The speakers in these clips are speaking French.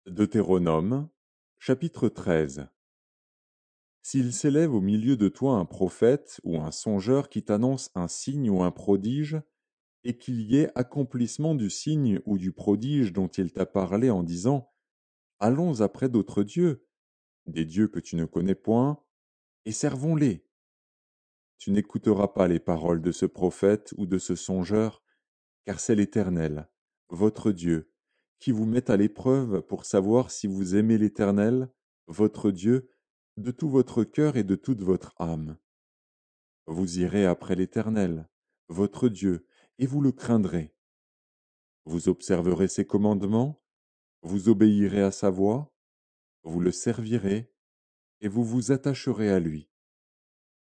Deutéronome, chapitre 13. S'il s'élève au milieu de toi un prophète ou un songeur qui t'annonce un signe ou un prodige, et qu'il y ait accomplissement du signe ou du prodige dont il t'a parlé en disant Allons après d'autres dieux, des dieux que tu ne connais point, et servons-les. Tu n'écouteras pas les paroles de ce prophète ou de ce songeur, car c'est l'Éternel, votre Dieu, qui vous met à l'épreuve pour savoir si vous aimez l'Éternel, votre Dieu, de tout votre cœur et de toute votre âme. Vous irez après l'Éternel, votre Dieu, et vous le craindrez. Vous observerez ses commandements, vous obéirez à sa voix, vous le servirez, et vous vous attacherez à lui.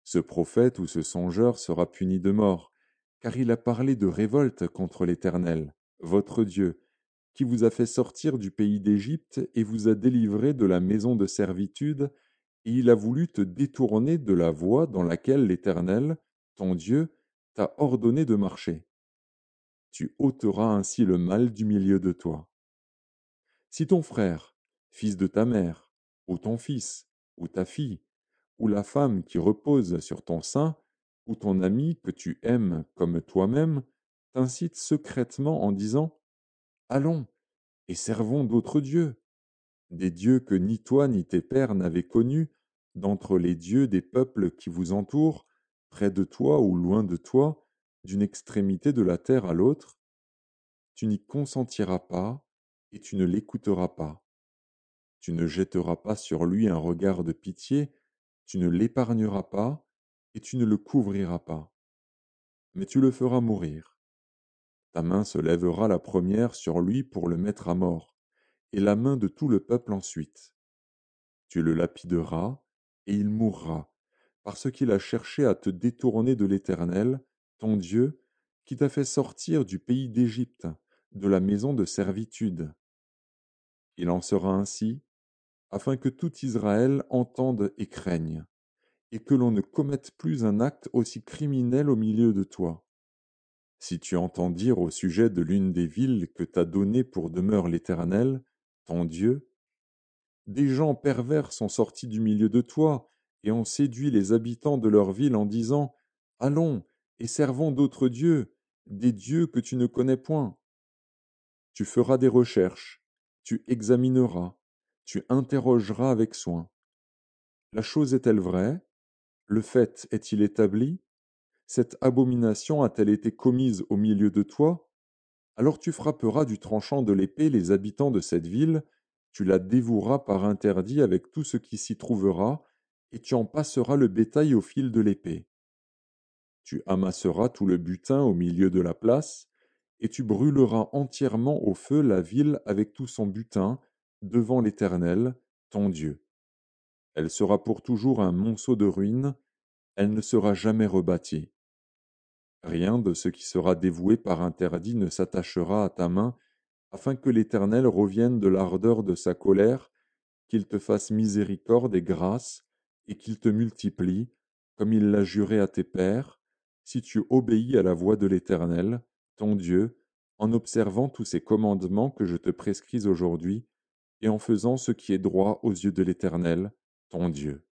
Ce prophète ou ce songeur sera puni de mort, car il a parlé de révolte contre l'Éternel, votre Dieu, qui vous a fait sortir du pays d'Égypte et vous a délivré de la maison de servitude, et il a voulu te détourner de la voie dans laquelle l'Éternel, ton Dieu, t'a ordonné de marcher. Tu ôteras ainsi le mal du milieu de toi. Si ton frère, fils de ta mère, ou ton fils, ou ta fille, ou la femme qui repose sur ton sein, ou ton ami que tu aimes comme toi-même, t'incite secrètement en disant Allons, et servons d'autres dieux, des dieux que ni toi ni tes pères n'avaient connus, d'entre les dieux des peuples qui vous entourent, près de toi ou loin de toi, d'une extrémité de la terre à l'autre, tu n'y consentiras pas, et tu ne l'écouteras pas. Tu ne jetteras pas sur lui un regard de pitié, tu ne l'épargneras pas, et tu ne le couvriras pas. Mais tu le feras mourir. Ta main se lèvera la première sur lui pour le mettre à mort, et la main de tout le peuple ensuite. Tu le lapideras, et il mourra, parce qu'il a cherché à te détourner de l'Éternel, ton Dieu, qui t'a fait sortir du pays d'Égypte, de la maison de servitude. Il en sera ainsi, afin que tout Israël entende et craigne, et que l'on ne commette plus un acte aussi criminel au milieu de toi. Si tu entends dire au sujet de l'une des villes que t'a donnée pour demeure l'Éternel, ton Dieu, des gens pervers sont sortis du milieu de toi et ont séduit les habitants de leur ville en disant Allons et servons d'autres dieux, des dieux que tu ne connais point. Tu feras des recherches, tu examineras, tu interrogeras avec soin. La chose est-elle vraie? Le fait est-il établi? Cette abomination a-t-elle été commise au milieu de toi? Alors tu frapperas du tranchant de l'épée les habitants de cette ville, tu la dévoueras par interdit avec tout ce qui s'y trouvera, et tu en passeras le bétail au fil de l'épée. Tu amasseras tout le butin au milieu de la place, et tu brûleras entièrement au feu la ville avec tout son butin, devant l'Éternel, ton Dieu. Elle sera pour toujours un monceau de ruines, elle ne sera jamais rebâtie. Rien de ce qui sera dévoué par interdit ne s'attachera à ta main, afin que l'Éternel revienne de l'ardeur de sa colère, qu'il te fasse miséricorde et grâce, et qu'il te multiplie, comme il l'a juré à tes pères, si tu obéis à la voix de l'Éternel, ton Dieu, en observant tous ces commandements que je te prescris aujourd'hui, et en faisant ce qui est droit aux yeux de l'Éternel, ton Dieu.